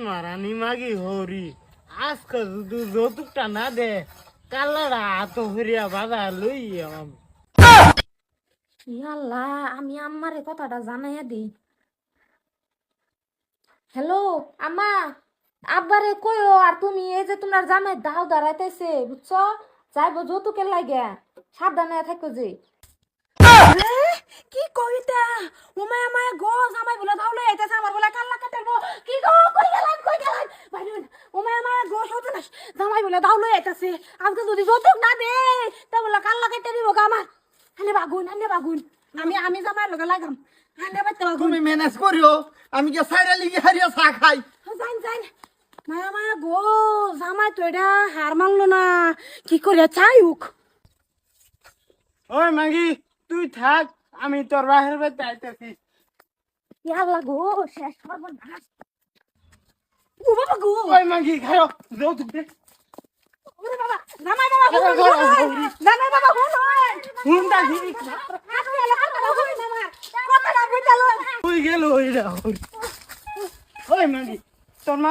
মারানি মাগি হরি আজকে যদি যৌতুকটা না দে কালারা হাত হরিয়া বাধা লইয়াম। ইয়াল্লা আমি আম্মারে কথাটা জানাইয়া দিই। হ্যালো আম্মা, আব্বারে কইও আর তুমি এই যে তোমার জামাই দাও দাঁড়াইতেছে বুঝছো, যাইবো যৌতুকের লাগে, সাবধানে থাকো যে। কি কইতা উমায় আমায় গো জামাই বলে দাও লই আইতাছে আমার বলে কাল্লা কাটাবো। কি গো কই গেলাম বাইরে উমায় আমায় গো সতনা জামাই বলে দাও লই আইতাছে, আজকে যদি যৌতুক না দে তা বলে কাল্লা কাটতে দিব গা আমার। আনে বাগুন আমি জামাই লগে লাগাম। আনে বাইতে বাগুন তুমি ম্যানেজ করিও, আমি কি সাইরা লিগে হারিয়া চা খাই। যাইন মায়া মায়া গো জামাই তো এটা হার মানলো না, কি করে চাই উক। ওই মাগি তুই থাক, আমি তোর বাহির বাড়িতে আইতেছি। ইয়াল্লা গো শেষ করবো না। ও বাবা গো ওই মাগি খাও যৌতুক দে। ওরে বাবা জামাই বাবা জামাই বাবা হুন্ডা দিবি কথা না বুঝালো। তুই গেল ওইটা। ওই মাগি তোর মা